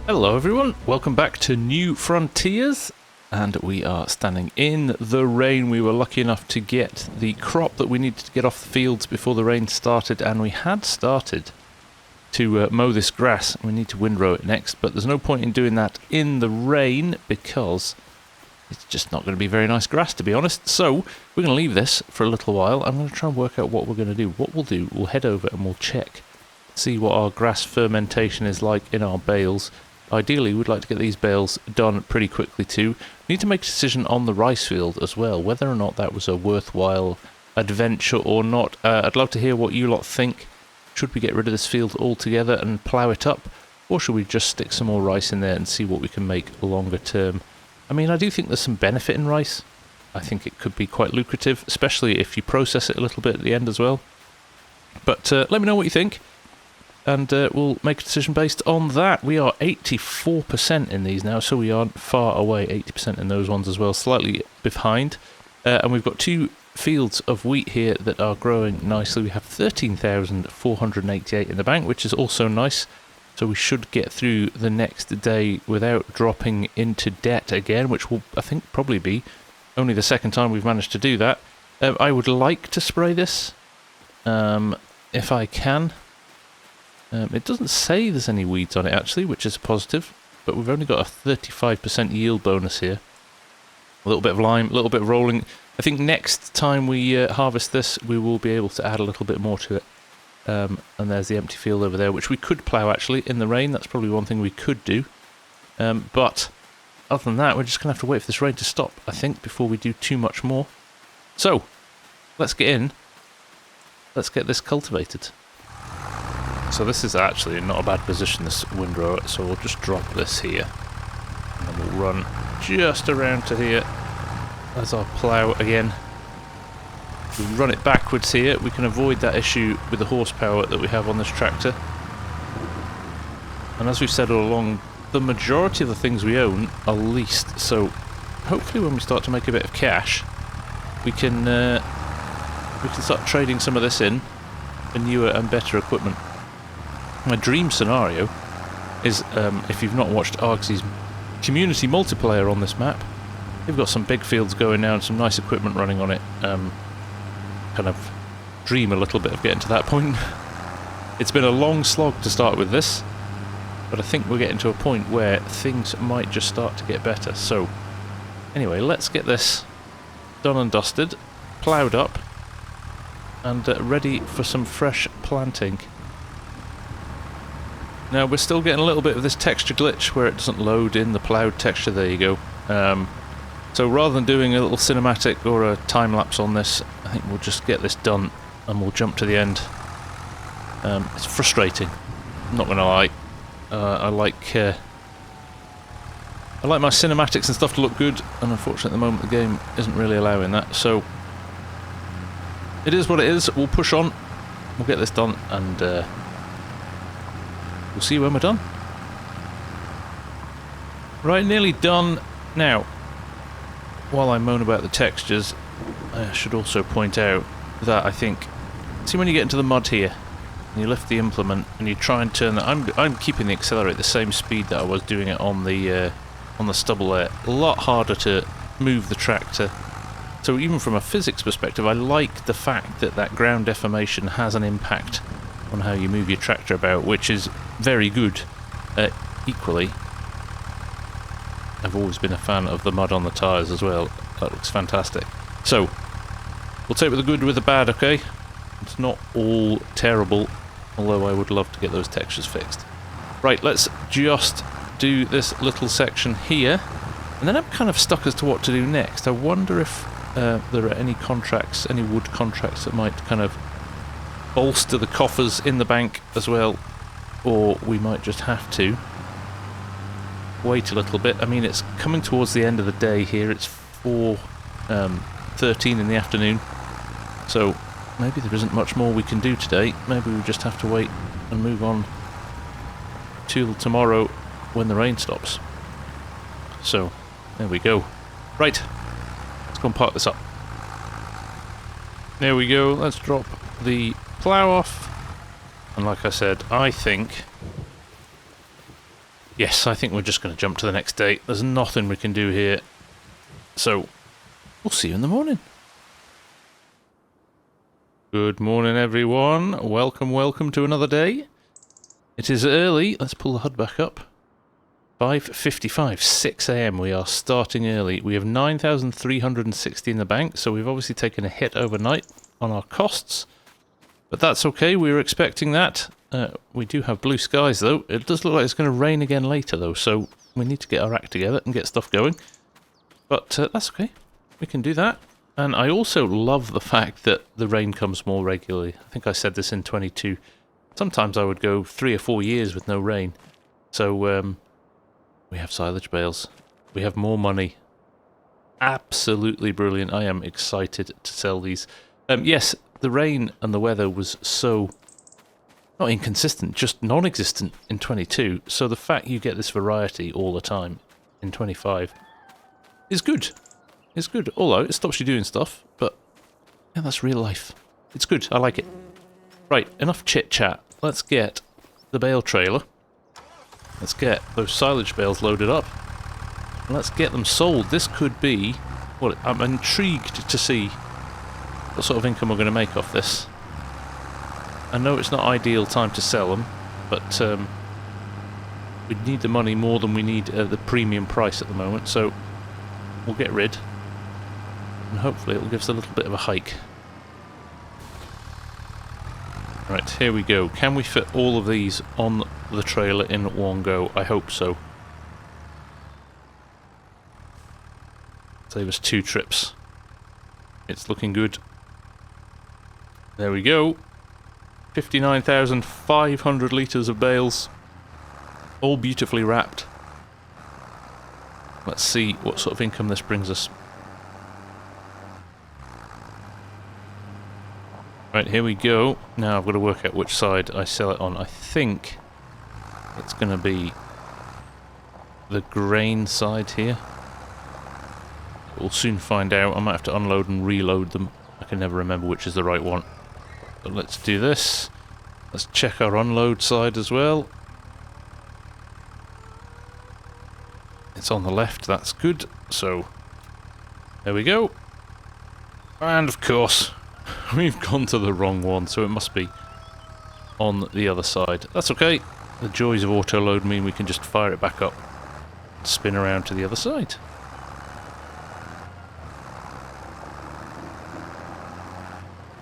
Hello everyone, welcome back to New Frontiers, and we are standing in the rain. We were lucky enough to get the crop that we needed to get off the fields before the rain started, and we had started to mow this grass. We need to windrow it next, but there's no point in doing that in the rain because it's just not going to be very nice grass, to be honest. So we're going to leave this for a little while. I'm going to try and work out what we're going to do. What we'll do, we'll head over and we'll check, see what our grass fermentation is like in our bales. Ideally, we'd like to get these bales done pretty quickly too. We need to make a decision on the rice field as well, whether or not that was a worthwhile adventure or not. I'd love to hear what you lot think. Should we get rid of this field altogether and plough it up? Or should we just stick some more rice in there and see what we can make longer term? I mean, I do think there's some benefit in rice. I think it could be quite lucrative, especially if you process it a little bit at the end as well. But let me know what you think. And we'll make a decision based on that. We are 84% in these now, so we aren't far away. 80% in those ones as well, slightly behind. And we've got two fields of wheat here that are growing nicely. We have 13,488 in the bank, which is also nice. So we should get through the next day without dropping into debt again, which will, I think, probably be only the second time we've managed to do that. I would like to spray this, if I can. It doesn't say there's any weeds on it actually, which is a positive, but we've only got a 35% yield bonus here. A little bit of lime, a little bit of rolling. I think next time we harvest this, we will be able to add a little bit more to it. And there's the empty field over there, which we could plough actually in the rain. That's probably one thing we could do. But other than that, we're just going to have to wait for this rain to stop, I think, before we do too much more. So, let's get in. Let's get this cultivated. So this is actually not a bad position, this windrower, so we'll just drop this here. And then we'll run just around to here as our plough again. If we run it backwards here, we can avoid that issue with the horsepower that we have on this tractor. And as we've said all along, the majority of the things we own are leased, so hopefully when we start to make a bit of cash, we can start trading some of this in for newer and better equipment. My dream scenario is, if you've not watched Argsy's community multiplayer on this map, they've got some big fields going now and some nice equipment running on it. Kind of dream a little bit of getting to that point. It's been a long slog to start with this, but I think we're getting to a point where things might just start to get better. So, anyway, let's get this done and dusted, ploughed up, and ready for some fresh planting. Now we're still getting a little bit of this texture glitch where it doesn't load in the ploughed texture. There you go. So rather than doing a little cinematic or a time lapse on this, I think we'll just get this done and we'll jump to the end. It's frustrating, I'm not gonna lie. I like my cinematics and stuff to look good, and unfortunately at the moment the game isn't really allowing that. So it is what it is. We'll push on. We'll get this done and. We'll see you when we're done. Right, nearly done. Now, while I moan about the textures, I should also point out that I think... See when you get into the mud here, and you lift the implement, and you try and turn that... I'm keeping the accelerator at the same speed that I was doing it on the stubble there. A lot harder to move the tractor. So even from a physics perspective, I like the fact that that ground deformation has an impact on how you move your tractor about, which is very good. Equally, I've always been a fan of the mud on the tyres as well. That looks fantastic. So, we'll take with the good with the bad, okay? It's not all terrible, although I would love to get those textures fixed. Right, let's just do this little section here, and then I'm kind of stuck as to what to do next. I wonder if there are any contracts, any wood contracts that might kind of bolster the coffers in the bank as well, or we might just have to wait a little bit. I mean, it's coming towards the end of the day here. It's 4:13 in the afternoon, so maybe there isn't much more we can do today. Maybe we just have to wait and move on till tomorrow when the rain stops. So there we go. Right, let's go and park this up. There we go. Let's drop the plough off, and like I said, I think Yes, I think we're just going to jump to the next day. There's nothing we can do here. So, we'll see you in the morning. Good morning, everyone. Welcome, welcome to another day. It is early. Let's pull the HUD back up. 5:55, 6 AM. We are starting early. We have 9,360 in the bank, so we've obviously taken a hit overnight on our costs. But that's okay. We were expecting that. We do have blue skies, though. It does look like it's going to rain again later, though, so we need to get our act together and get stuff going. But that's okay. We can do that. And I also love the fact that the rain comes more regularly. I think I said this in 22. Sometimes I would go 3 or 4 years with no rain. So we have silage bales. We have more money. Absolutely brilliant. I am excited to sell these. Yes, the rain and the weather was so... not inconsistent, just non-existent in 22, so the fact you get this variety all the time in 25 is good. It's good, although it stops you doing stuff, but yeah, that's real life. It's good, I like it. Right, enough chit-chat. Let's get the bale trailer. Let's get those silage bales loaded up. And let's get them sold. This could be... well, I'm intrigued to see what sort of income we're going to make off this. I know it's not ideal time to sell them, but we need the money more than we need the premium price at the moment, so we'll get rid, and hopefully it will give us a little bit of a hike. Right, here we go. Can we fit all of these on the trailer in one go? I hope so. Save us 2 trips. It's looking good. There we go. 59,500 litres of bales, all beautifully wrapped. Let's see what sort of income this brings us. Right, here we go. Now I've got to work out which side I sell it on. I think it's going to be the grain side here. We'll soon find out. I might have to unload and reload them. I can never remember which is the right one. So let's do this. Let's check our unload side as well. It's on the left, that's good. So, there we go. And of course, we've gone to the wrong one, so it must be on the other side. That's okay. The joys of auto-load mean we can just fire it back up, spin around to the other side.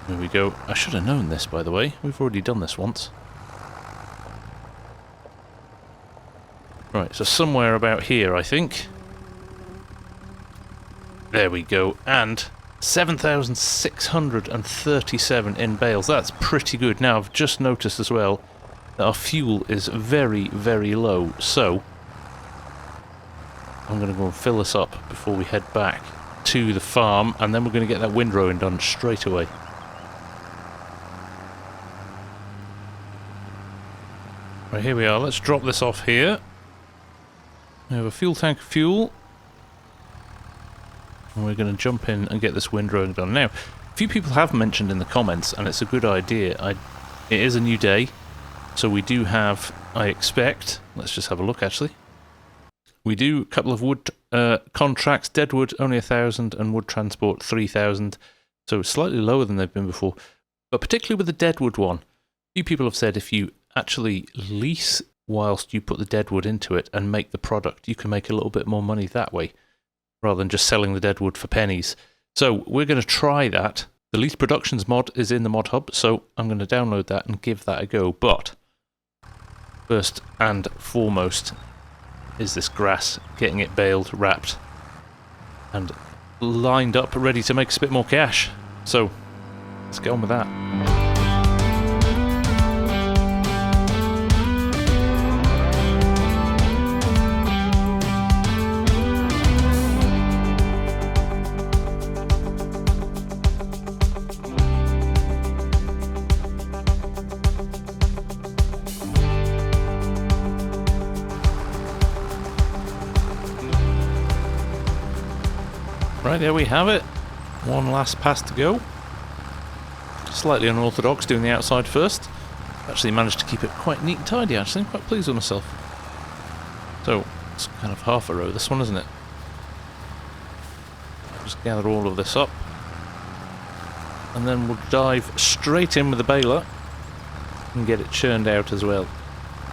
There we go. I should have known this, by the way. We've already done this once. Right, so somewhere about here, I think. There we go. And 7,637 in bales. That's pretty good. Now, I've just noticed as well that our fuel is very, very low. So, I'm going to go and fill this up before we head back to the farm. And then we're going to get that windrowing done straight away. Right, here we are. Let's drop this off here. We have a fuel tank of fuel. And we're going to jump in and get this windrowing done. Now, a few people have mentioned in the comments, and it's a good idea. It is a new day, so we do have, I expect, let's just have a look actually. We do a couple of wood contracts. Deadwood only 1,000 and wood transport 3,000. So slightly lower than they've been before. But particularly with the Deadwood one, a few people have said if you actually lease whilst you put the deadwood into it and make the product, you can make a little bit more money that way rather than just selling the deadwood for pennies. So we're going to try that. The Lease Productions mod is in the mod hub, so I'm going to download that and give that a go. But first and foremost is this grass, getting it baled, wrapped and lined up, ready to make us a bit more cash. So let's get on with that. Right, there we have it. One last pass to go. Slightly unorthodox, doing the outside first. Actually managed to keep it quite neat and tidy, actually. I'm quite pleased with myself. So it's kind of half a row, this one, isn't it? Just gather all of this up. And then we'll dive straight in with the baler and get it churned out as well.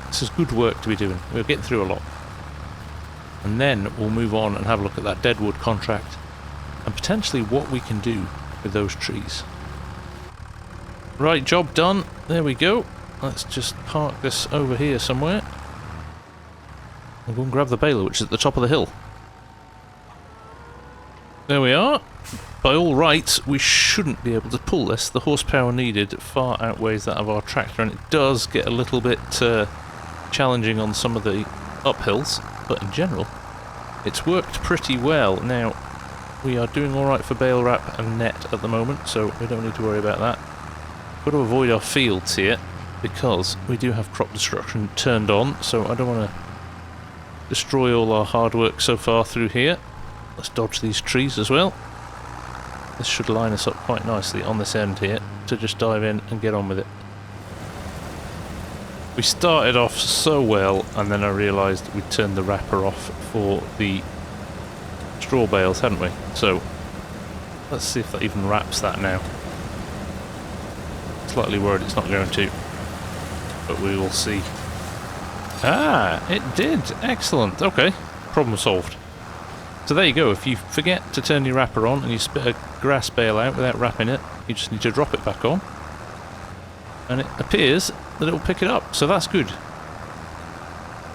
This is good work to be doing. We're getting through a lot. And then we'll move on and have a look at that Deadwood contract and potentially what we can do with those trees. Right, job done. There we go. Let's just park this over here somewhere. And go and grab the baler, which is at the top of the hill. There we are. By all rights, we shouldn't be able to pull this. The horsepower needed far outweighs that of our tractor, and it does get a little bit challenging on some of the uphills, but in general, it's worked pretty well. Now, we are doing alright for bale wrap and net at the moment, so we don't need to worry about that. Got to avoid our fields here, because we do have crop destruction turned on, so I don't want to destroy all our hard work so far through here. Let's dodge these trees as well. This should line us up quite nicely on this end here to just dive in and get on with it. We started off so well, and then I realised we'd turned the wrapper off for the straw bales, hadn't we? So let's see if that even wraps that now. Slightly worried it's not going to, but we will see. Ah, it did! Excellent! Okay, problem solved. So there you go, if you forget to turn your wrapper on and you spit a grass bale out without wrapping it, you just need to drop it back on. And it appears that it will pick it up, so that's good.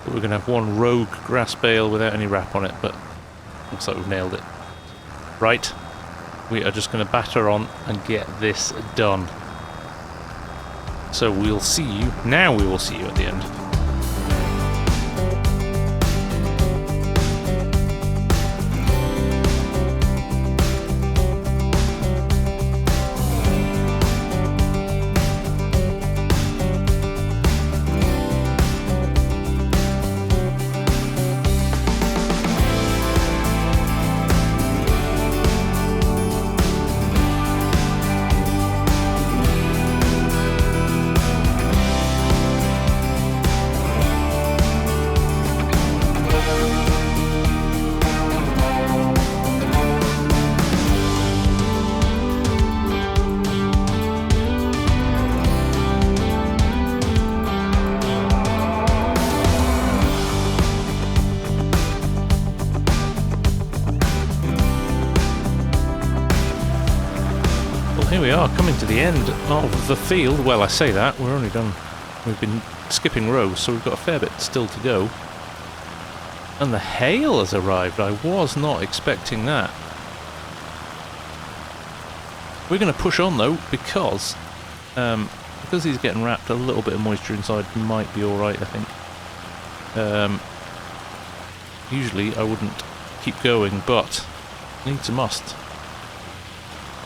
But we're going to have one rogue grass bale without any wrap on it, but looks like we've nailed it. Right, we are just going to batter on and get this done. So we'll see you, now we will see you at the end. Here we are, coming to the end of the field. Well, I say that, we're only done, we've been skipping rows, so we've got a fair bit still to go. And the hail has arrived, I was not expecting that. We're going to push on though, because he's getting wrapped, a little bit of moisture inside might be alright, I think. Usually I wouldn't keep going, but needs a must,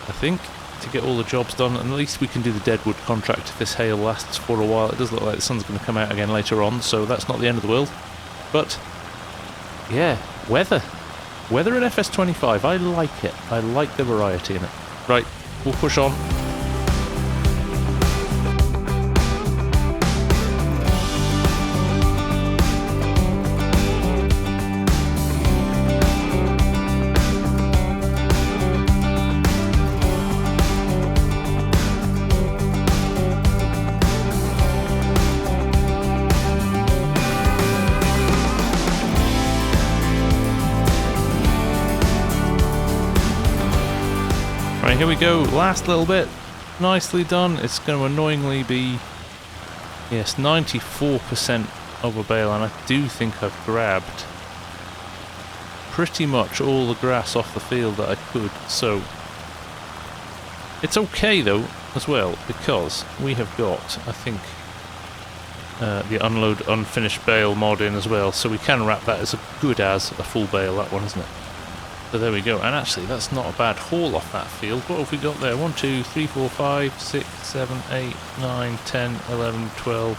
I think, to get all the jobs done, and at least we can do the Deadwood contract if this hail lasts for a while. It does look like the sun's going to come out again later on, so that's not the end of the world. But yeah, weather in FS25, I like it. I like the variety in it. Right, we'll push on. Here we go, last little bit, nicely done. It's going to annoyingly be, yes, 94% of a bale, and I do think I've grabbed pretty much all the grass off the field that I could, so it's okay though as well, because we have got, I think, the unload unfinished bale mod in as well, so we can wrap that as good as a full bale, that one, isn't it? So there we go, and actually that's not a bad haul off that field. What have we got there? 1, 2, 3, 4, 5, 6, 7, 8, 9, 10, 11, 12,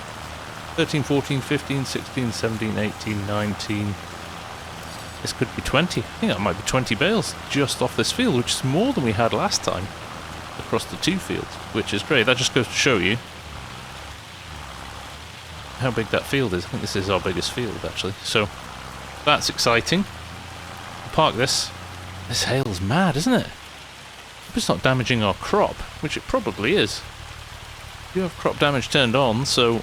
13, 14, 15, 16, 17, 18, 19. This could be 20. I think that might be 20 bales just off this field, which is more than we had last time across the two fields, which is great. That just goes to show you how big that field is. I think this is our biggest field actually. So That's exciting. Park this. This hail's mad, isn't it? Hope it's not damaging our crop, which it probably is. You have crop damage turned on, so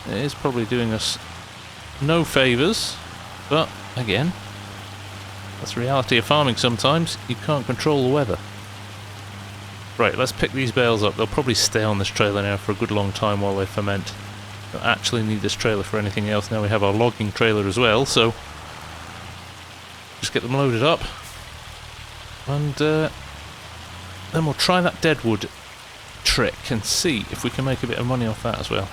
it is probably doing us no favours. But again, that's the reality of farming sometimes. You can't control the weather. Right, let's pick these bales up. They'll probably stay on this trailer now for a good long time while they ferment. Don't actually need this trailer for anything else. Now we have our logging trailer as well, so just get them loaded up. And then we'll try that Deadwood trick and see if we can make a bit of money off that as well.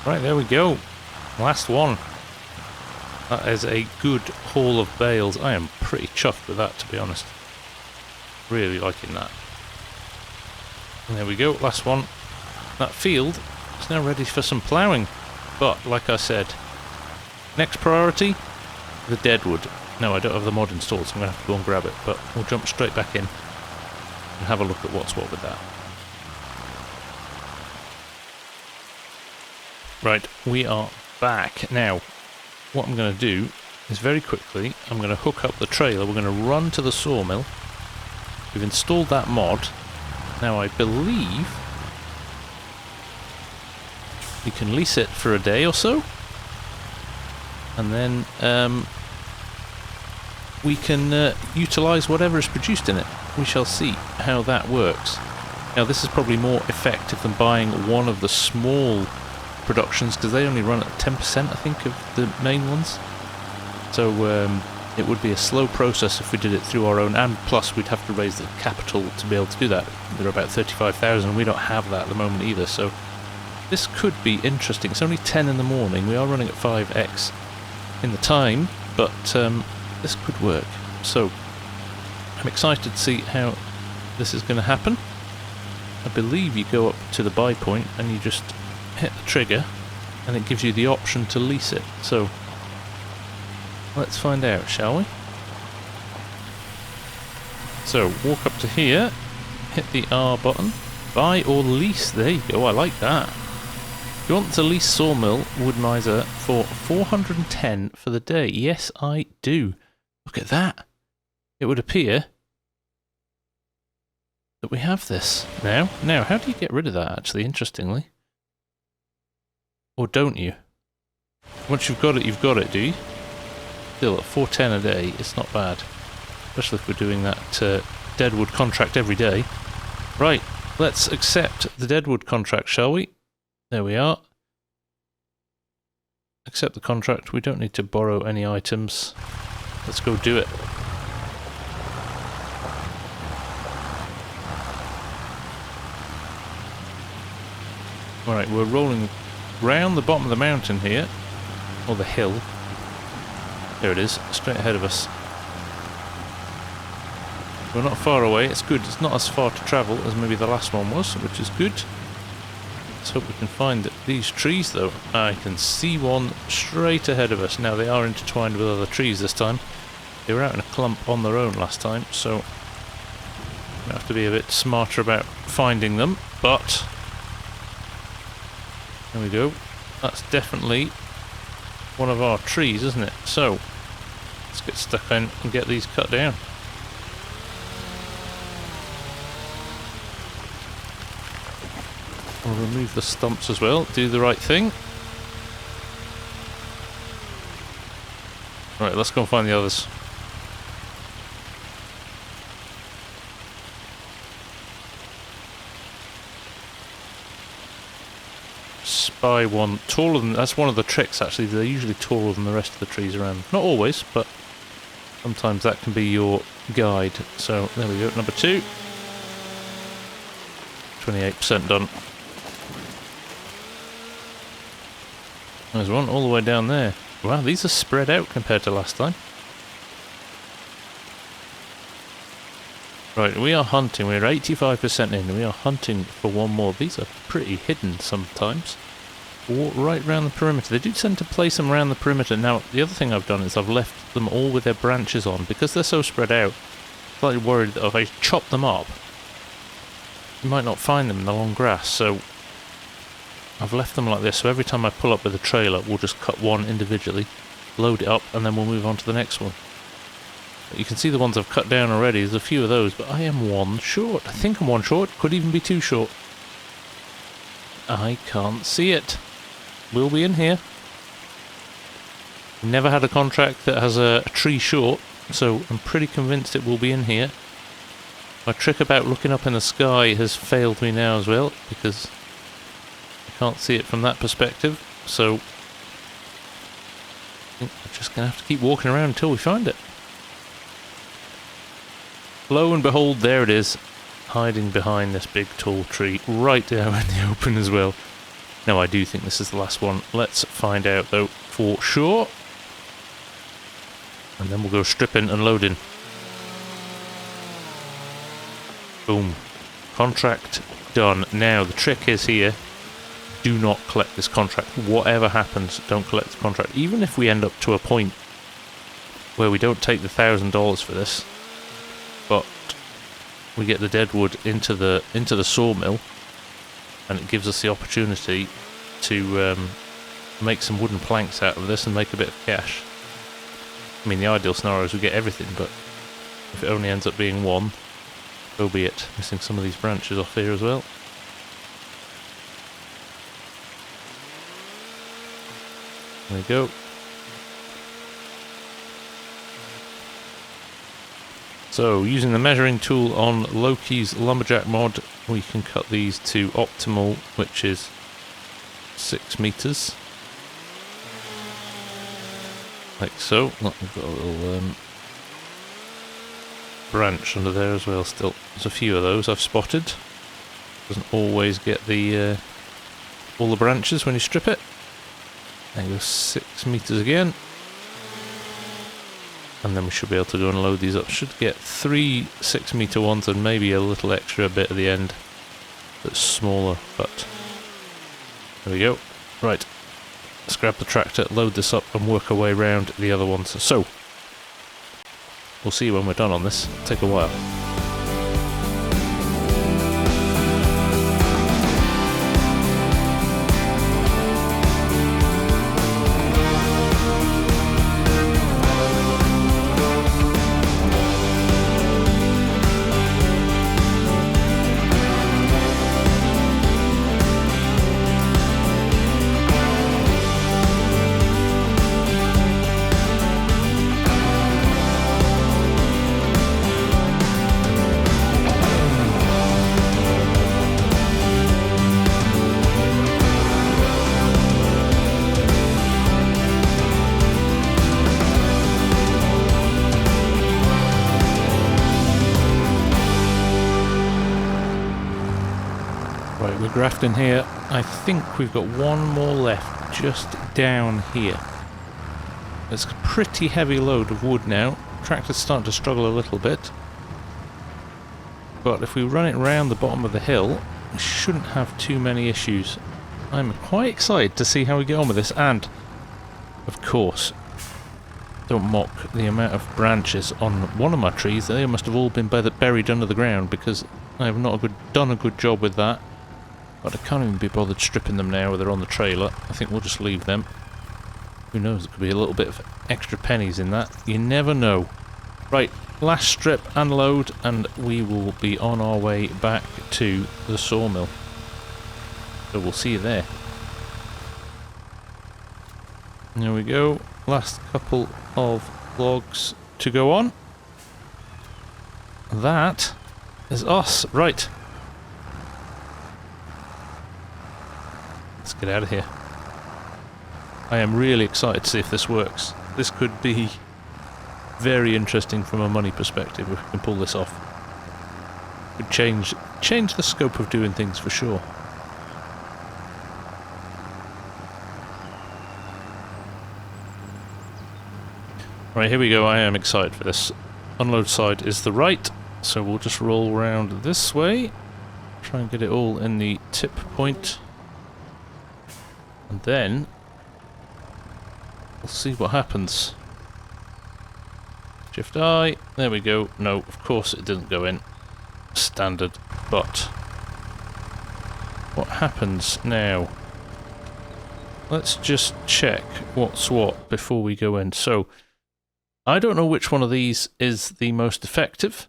Right, there we go. Last one. That is a good haul of bales. I am pretty chuffed with that, to be honest. Really liking that. And there we go, last one. That field is now ready for some ploughing. But, like I said, next priority, the Deadwood. No, I don't have the mod installed, so I'm going to have to go and grab it. But we'll jump straight back in and have a look at what's what with that. Right, we are back. Now, what I'm going to do is very quickly, I'm going to hook up the trailer. We're going to run to the sawmill. We've installed that mod. Now, I believe we can lease it for a day or so. And then we can utilise whatever is produced in it. We shall see how that works. Now, this is probably more effective than buying one of the small productions, because they only run at 10%, I think, of the main ones. So it would be a slow process if we did it through our own, and plus we'd have to raise the capital to be able to do that. They're about 35,000, we don't have that at the moment either, so this could be interesting. It's only 10 in the morning, we are running at 5x in the time, but this could work. So I'm excited to see how this is going to happen. I believe you go up to the buy point and you just hit the trigger and it gives you the option to lease it. So let's find out, shall we? So walk up to here, hit the R button, buy or lease. There you go, I like that. If you want to lease Sawmill Wood Miser for 410 for the day, yes I do. Look at that. It would appear that we have this now. Now, how do you get rid of that actually, interestingly? Or don't you? Once you've got it, do you? Still, at 410 a day, it's not bad. Especially if we're doing that Deadwood contract every day. Right, let's accept the Deadwood contract, shall we? There we are. Accept the contract. We don't need to borrow any items. Let's go do it. Alright, we're rolling round the bottom of the mountain here, or the hill. There it is, straight ahead of us. We're not far away, it's good. It's not as far to travel as maybe the last one was, which is good. Let's hope we can find these trees though. I can see one straight ahead of us. Now they are intertwined with other trees this time. They were out in a clump on their own last time, so we have to be a bit smarter about finding them, but there we go. That's definitely one of our trees, isn't it? So let's get stuck in and get these cut down. We'll remove the stumps as well, do the right thing. Right, let's go and find the others. Spy one taller than, that's one of the tricks actually, they're usually taller than the rest of the trees around. Not always, but sometimes that can be your guide. So there we go, number 2. 28% done. There's one all the way down there. Wow, these are spread out compared to last time. Right, we are hunting. We're 85% in. We are hunting for one more. These are pretty hidden sometimes. Or right around the perimeter. They do tend to place them around the perimeter. Now, the other thing I've done is I've left them all with their branches on. Because they're so spread out, I'm slightly worried that if I chop them up, you might not find them in the long grass, so I've left them like this, so every time I pull up with a trailer we'll just cut one individually, load it up, and then we'll move on to the next one. But you can see the ones I've cut down already, there's a few of those, but I am one short. I think I'm one short, could even be two short. I can't see it. We'll be in here. Never had a contract that has a tree short, so I'm pretty convinced it will be in here. My trick about looking up in the sky has failed me now as well, because I can't see it from that perspective, so I think we're just going to have to keep walking around until we find it. Lo and behold, there it is, hiding behind this big tall tree, right down in the open as well. Now I do think this is the last one. Let's find out though for sure. And then we'll go stripping and loading. Boom. Contract done. Now the trick is here, do not collect this contract. Whatever happens, don't collect the contract. Even if we end up to a point where we don't take the $1,000 for this, but we get the deadwood into the sawmill, and it gives us the opportunity to make some wooden planks out of this and make a bit of cash. I mean, the ideal scenario is we get everything, but if it only ends up being one, so be it. Missing some of these branches off here as well. There we go. So, using the measuring tool on Loki's lumberjack mod, we can cut these to optimal, which is 6 meters. Like so. Look, we've got a little branch under there as well still. There's a few of those I've spotted. Doesn't always get the all the branches when you strip it. There goes 6 meters again. And then we should be able to go and load these up. Should get 3 6-meter ones and maybe a little extra bit at the end that's smaller, but there we go. Right, let's grab the tractor, load this up and work our way around the other ones. So, we'll see when we're done on this. It'll take a while. Right, we're grafting here. I think we've got one more left just down here. It's a pretty heavy load of wood now. Tractor's starting to struggle a little bit. But if we run it round the bottom of the hill, we shouldn't have too many issues. I'm quite excited to see how we get on with this, and of course, don't mock the amount of branches on one of my trees. They must have all been buried under the ground because I have not done a good job with that. But I can't even be bothered stripping them now where they're on the trailer. I think we'll just leave them. Who knows, there could be a little bit of extra pennies in that. You never know. Right, last strip and load, and we will be on our way back to the sawmill. So we'll see you there. There we go. Last couple of logs to go on. That is us. Right. Let's get out of here. I am really excited to see if this works. This could be very interesting from a money perspective if we can pull this off. Could change the scope of doing things for sure. Right, here we go. I am excited for this. Unload side is the right, so we'll just roll around this way. Try and get it all in the tip point. And then we'll see what happens. Shift I, there we go. No, of course it didn't go in. Standard, but what happens now? Let's just check what's what before we go in. So, I don't know which one of these is the most effective.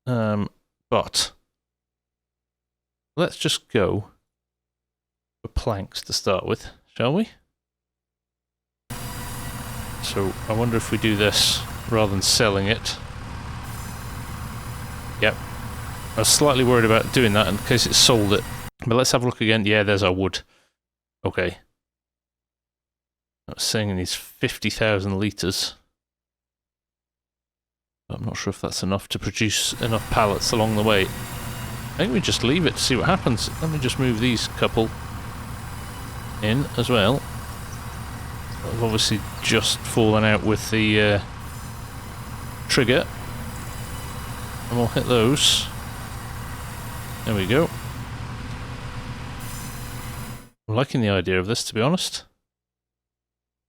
But let's just go for planks to start with, shall we? So, I wonder if we do this rather than selling it. Yep. I was slightly worried about doing that in case it sold it. But let's have a look again. Yeah, there's our wood. Okay. I was saying it needs 50,000 litres. I'm not sure if that's enough to produce enough pallets along the way. I think we just leave it to see what happens. Let me just move these couple in as well. I've obviously just fallen out with the trigger. And we'll hit those. There we go. I'm liking the idea of this, to be honest.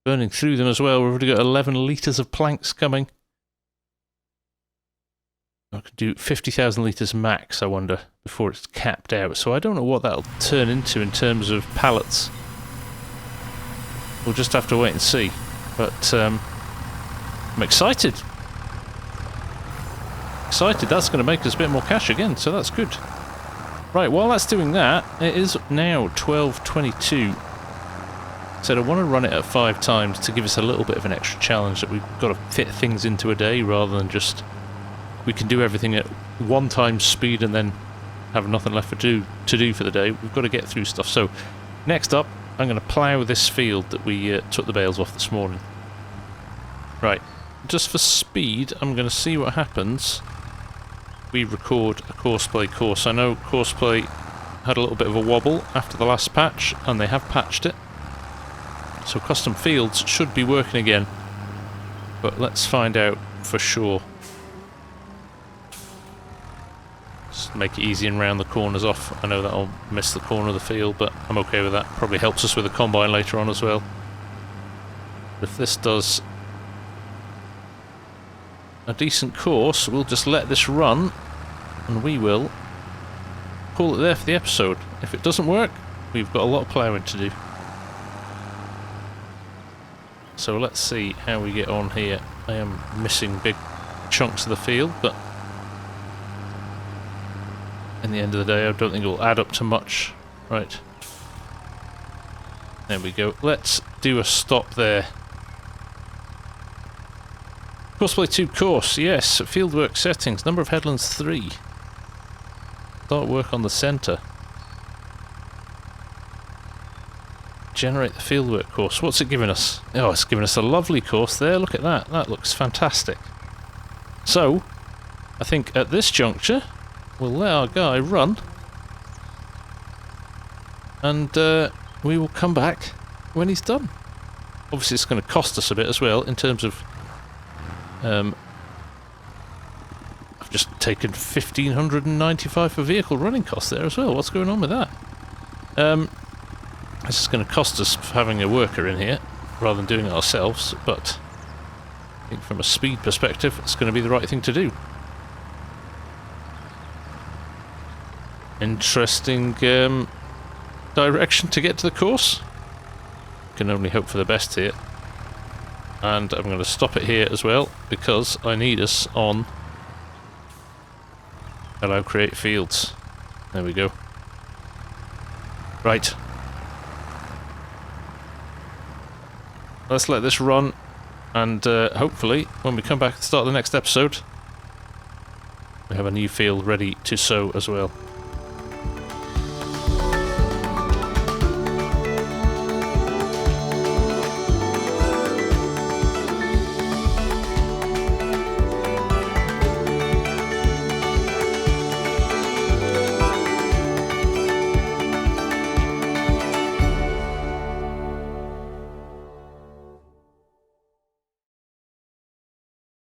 Burning through them as well. We've already got 11 litres of planks coming. I could do 50,000 litres max, I wonder, before it's capped out. So I don't know what that'll turn into in terms of pallets. We'll just have to wait and see. But I'm excited. That's going to make us a bit more cash again, so that's good. Right, while that's doing that, it is now 12:22. Said I want to run it at 5 times to give us a little bit of an extra challenge that we've got to fit things into a day rather than just we can do everything at 1 times speed and then have nothing left to do for the day. We've got to get through stuff. So next up, I'm going to plough this field that we took the bales off this morning. Right, just for speed, I'm going to see what happens. We record a courseplay course. I know courseplay had a little bit of a wobble after the last patch, and they have patched it. So custom fields should be working again, but let's find out for sure. Just make it easy and round the corners off. I know that'll miss the corner of the field, but I'm okay with that. Probably helps us with the combine later on as well. If this does a decent course, we'll just let this run and we will call it there for the episode. If it doesn't work, we've got a lot of ploughing to do. So let's see how we get on here. I am missing big chunks of the field, but in the end of the day I don't think it will add up to much. Right, there we go. Let's do a stop there. Courseplay 2 course, yes. Fieldwork settings, number of headlands 3. Start work on the centre. Generate the fieldwork course. What's it giving us? Oh, it's giving us a lovely course there. Look at that. That looks fantastic. So, I think at this juncture, we'll let our guy run. And we will come back when he's done. Obviously, it's going to cost us a bit as well in terms of I've just taken 1,595 for vehicle running costs there as well. What's going on with that? This is going to cost us having a worker in here rather than doing it ourselves, but I think from a speed perspective it's going to be the right thing to do. Interesting direction to get to the course. Can only hope for the best here. And I'm going to stop it here as well, because I need us on allow create fields. There we go. Right. Let's let this run, and hopefully when we come back at the start of the next episode, we have a new field ready to sow as well.